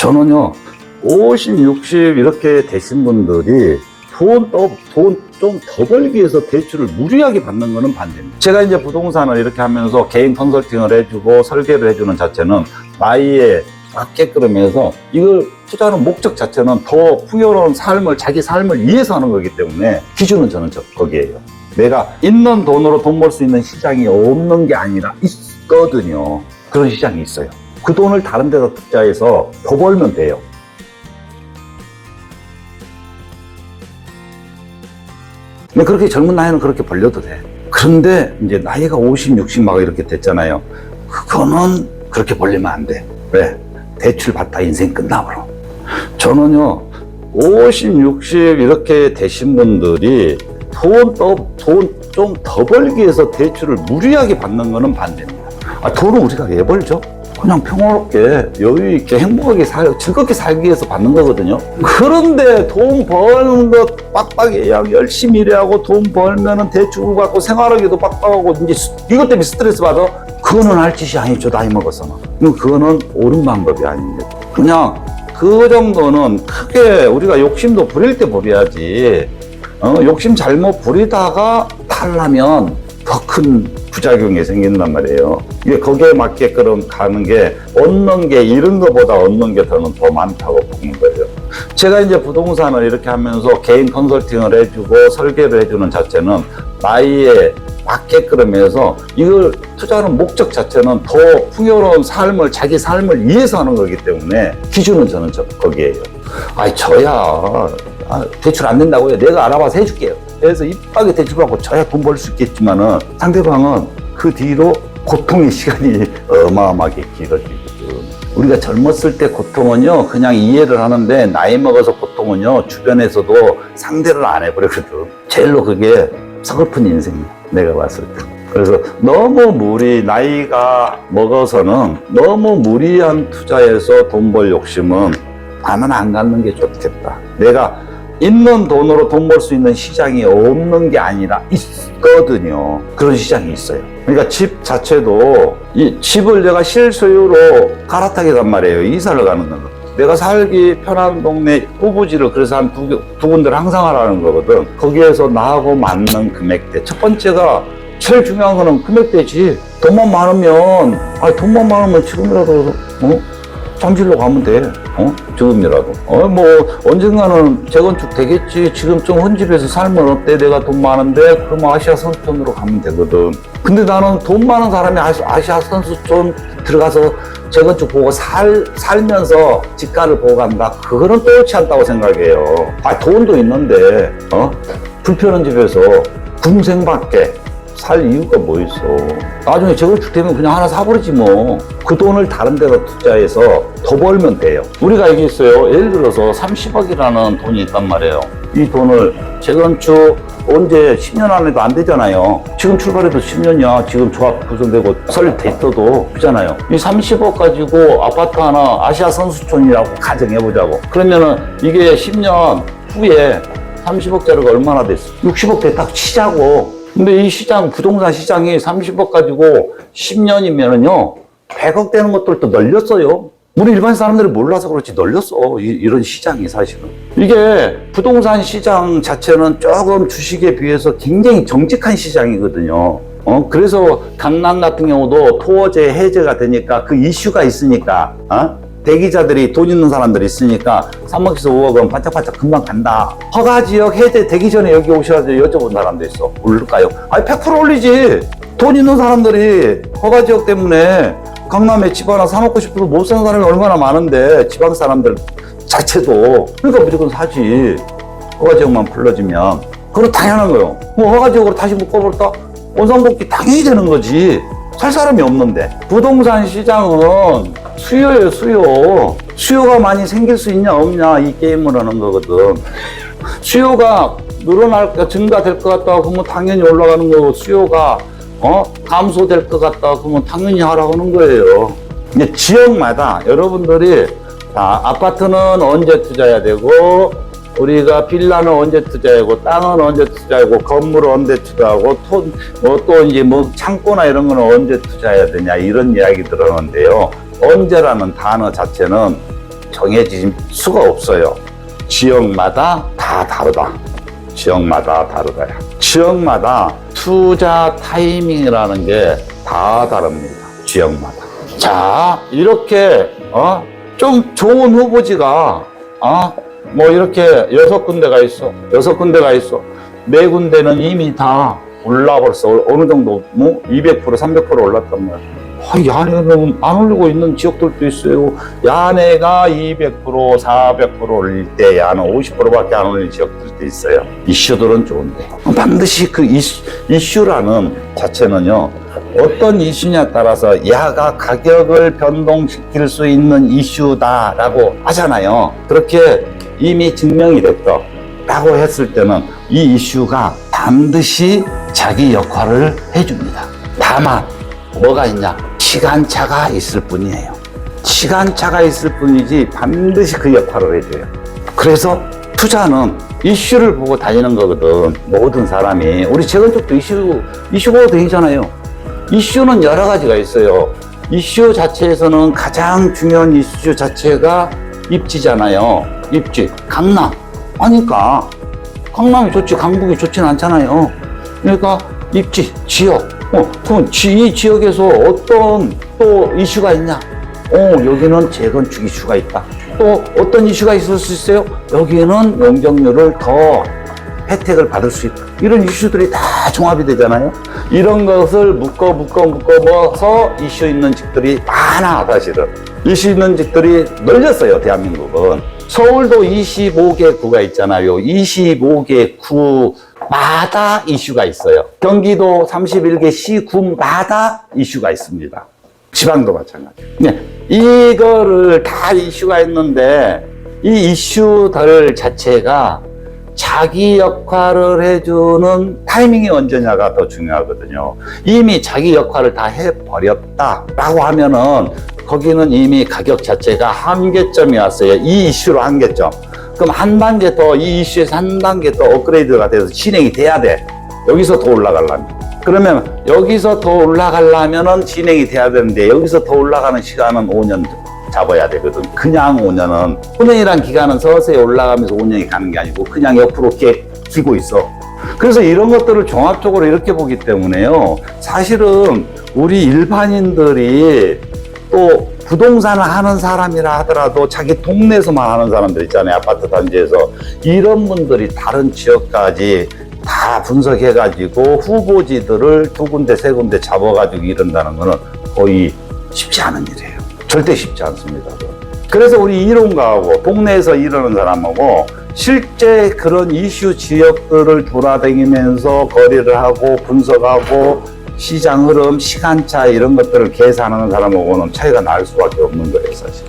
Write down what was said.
저는요, 50, 60 이렇게 되신 분들이 돈 좀 더 벌기 위해서 대출을 무리하게 받는 거는 반대입니다. 제가 이제 부동산을 이렇게 하면서 개인 컨설팅을 해주고 설계를 해주는 자체는 나이에 맞게끔 해서 이걸 투자하는 목적 자체는 더 풍요로운 삶을, 자기 삶을 위해서 하는 거기 때문에 기준은 저는 거기에요. 내가 있는 돈으로 돈 벌 수 있는 시장이 없는 게 아니라 있거든요. 그런 시장이 있어요. 그 돈을 다른 데다 투자해서 더 벌면 돼요. 근데 그렇게 젊은 나이는 그렇게 벌려도 돼. 그런데 이제 나이가 50, 60 막 이렇게 됐잖아요. 그거는 그렇게 벌리면 안 돼. 왜? 대출 받다 인생 끝나버려. 저는요, 50, 60 이렇게 되신 분들이 돈 좀 더 벌기 위해서 대출을 무리하게 받는 거는 반대입니다. 돈은 우리가 왜 벌죠? 그냥 평화롭게 여유있게 행복하게 즐겁게 살기 위해서 받는 거거든요. 그런데 돈 버는 것 빡빡해야 열심히 일하고 돈 벌면은 대출 받고 생활하기도 빡빡하고 이제 이것 때문에 스트레스 받아? 그거는 할 짓이 아니죠, 나이 먹어서는. 그거는 옳은 방법이 아닙니다. 그냥 그 정도는 크게 우리가 욕심도 부릴 때 부려야지. 욕심 잘못 부리다가 탈라면 더 큰 부작용이 생긴단 말이에요. 이게 거기에 맞게끔 가는 게 얻는 게 잃은 것보다 얻는 게 더 많다고 보는 거예요. 제가 이제 부동산을 이렇게 하면서 개인 컨설팅을 해주고 설계를 해주는 자체는 나이에 맞게끔 해서 이걸 투자하는 목적 자체는 더 풍요로운 삶을, 자기 삶을 위해서 하는 거기 때문에 기준은 저는 거기에요. 저야 대출 안 된다고요? 내가 알아봐서 해줄게요. 그래서 이쁘게 대출받고 저야 돈 벌 수 있겠지만은 상대방은 그 뒤로 고통의 시간이 어마어마하게 길어지거든. 우리가 젊었을 때 고통은요, 그냥 이해를 하는데 나이 먹어서 고통은요, 주변에서도 상대를 안 해버리거든. 제일로 그게 서글픈 인생이야, 내가 봤을 때. 그래서 너무 나이가 먹어서는 너무 무리한 투자에서 돈 벌 욕심은 나는 안 갖는 게 좋겠다. 내가 있는 돈으로 돈 벌 수 있는 시장이 없는 게 아니라 있거든요. 그런 시장이 있어요. 그러니까 집 자체도 이 집을 내가 실소유로 갈아타게 단 말이에요. 이사를 가는 거는. 내가 살기 편한 동네 후보지를 그래서 한 두 군데를 항상 하라는 거거든. 거기에서 나하고 맞는 금액대. 첫 번째가 제일 중요한 거는 금액대지. 돈만 많으면 지금이라도 잠실로 가면 돼. 지금이라도. 언젠가는 재건축 되겠지. 지금 좀 헌집에서 살면 어때? 내가 돈 많은데? 그러면 아시아 선수촌으로 가면 되거든. 근데 나는 돈 많은 사람이 아시아 선수촌 들어가서 재건축 보고 살면서 집가를 보고 간다? 그거는 또 옳지 않다고 생각해요. 돈도 있는데, 불편한 집에서 궁생밖에 살 이유가 뭐 있어. 나중에 재건축 되면 그냥 하나 사버리지 뭐. 그 돈을 다른 데다 투자해서 더 벌면 돼요. 우리가 이게 있어요. 예를 들어서 30억이라는 돈이 있단 말이에요. 이 돈을 재건축 언제 10년 안에도 안 되잖아요. 지금 출발해도 10년이야. 지금 조합 구성되고 설립돼 있어도 그잖아요. 이 30억 가지고 아파트 하나 아시아 선수촌이라고 가정해보자고. 그러면은 이게 10년 후에 30억짜리가 얼마나 됐어? 60억대 딱 치자고. 근데 이 시장, 부동산 시장이 30억 가지고 10년이면은요, 100억 되는 것들도 널렸어요. 우리 일반 사람들이 몰라서 그렇지 널렸어. 이런 시장이 사실은. 이게 부동산 시장 자체는 조금 주식에 비해서 굉장히 정직한 시장이거든요. 그래서 강남 같은 경우도 토어제 해제가 되니까 그 이슈가 있으니까, 대기자들이 돈 있는 사람들이 있으니까 3억에서 5억은 반짝반짝 금방 간다. 허가지역 해제 되기 전에 여기 오셔서 여쭤본 사람도 있어. 오를까요? 100% 올리지. 돈 있는 사람들이 허가지역 때문에 강남에 집 하나 사놓고 싶어도 못 사는 사람이 얼마나 많은데 지방 사람들 자체도. 그러니까 무조건 사지. 허가지역만 불러지면. 그건 당연한 거예요. 허가지역으로 다시 묶어볼까? 원상복귀 당연히 되는 거지. 살 사람이 없는데. 부동산 시장은 수요예요, 수요. 수요가 많이 생길 수 있냐 없냐 이 게임을 하는 거거든. 수요가 증가될 것 같다 그러면 당연히 올라가는 거고, 수요가 감소될 것 같다 그러면 당연히 하라고 하는 거예요. 근데 지역마다 여러분들이 아파트는 언제 투자해야 되고, 우리가 빌라는 언제 투자하고, 땅은 언제 투자하고, 건물은 언제 투자하고, 또 이제 창고나 이런 거는 언제 투자해야 되냐, 이런 이야기 들었는데요. 언제라는 단어 자체는 정해질 수가 없어요. 지역마다 다 다르다. 지역마다 다르다야. 지역마다 투자 타이밍이라는 게 다 다릅니다. 지역마다. 자, 이렇게 좀 좋은 후보지가 뭐 이렇게 6군데가 있어. 6군데가 있어. 4군데는 이미 다 올라버렸어. 어느 정도 뭐 200%, 300% 올랐단 말이야. 야내는 안 올리고 있는 지역들도 있어요. 야내가 200%, 400% 올릴 때 야는 50%밖에 안 올리는 지역들도 있어요. 이슈들은 좋은데 반드시 그 이슈라는 자체는요, 어떤 이슈냐에 따라서 야가 가격을 변동시킬 수 있는 이슈다라고 하잖아요. 그렇게 이미 증명이 됐다라고 했을 때는 이 이슈가 반드시 자기 역할을 해줍니다. 다만 뭐가 있냐? 시간차가 있을 뿐이에요. 시간차가 있을 뿐이지 반드시 그 역할을 해줘요. 그래서 투자는 이슈를 보고 다니는 거거든. 모든 사람이. 우리 재건축도 이슈 보고 다니잖아요. 이슈는 여러 가지가 있어요. 이슈 자체에서는 가장 중요한 이슈 자체가 입지잖아요. 입지. 강남. 하니까 강남이 좋지 강북이 좋지는 않잖아요. 그러니까 입지, 지역. 그럼 이 지역에서 어떤 또 이슈가 있냐? 여기는 재건축 이슈가 있다. 또 어떤 이슈가 있을 수 있어요? 여기는 용적률을 더 혜택을 받을 수 있다. 이런 이슈들이 다 종합이 되잖아요. 이런 것을 묶어서 이슈 있는 직들이 많아, 사실은. 이슈 있는 직들이 널렸어요, 대한민국은. 서울도 25개 구가 있잖아요. 25개 구마다 이슈가 있어요. 경기도 31개 시구마다 이슈가 있습니다. 지방도 마찬가지. 네, 이거를 다 이슈가 있는데 이 이슈들 자체가 자기 역할을 해주는 타이밍이 언제냐가 더 중요하거든요. 이미 자기 역할을 다 해버렸다라고 하면은 거기는 이미 가격 자체가 한계점이 왔어요. 이 이슈로 한계점. 그럼 한 단계 더, 이 이슈에서 한 단계 더 업그레이드가 돼서 진행이 돼야 돼. 여기서 더 올라가려면. 그러면 여기서 더 올라가려면은 진행이 돼야 되는데 여기서 더 올라가는 시간은 5년 잡아야 되거든. 그냥 5년은. 5년이란 기간은 서서히 올라가면서 5년이 가는 게 아니고 그냥 옆으로 기고 있어. 그래서 이런 것들을 종합적으로 이렇게 보기 때문에요. 사실은 우리 일반인들이 또 부동산을 하는 사람이라 하더라도 자기 동네에서만 하는 사람들 있잖아요. 아파트 단지에서. 이런 분들이 다른 지역까지 다 분석해가지고 후보지들을 2군데, 3군데 잡아가지고 이런다는 거는 거의 쉽지 않은 일이에요. 절대 쉽지 않습니다. 그래서 우리 이론가하고 동네에서 이러는 사람하고 실제 그런 이슈 지역들을 돌아다니면서 거래를 하고 분석하고 시장 흐름, 시간차 이런 것들을 계산하는 사람하고는 차이가 날 수밖에 없는 거예요, 사실.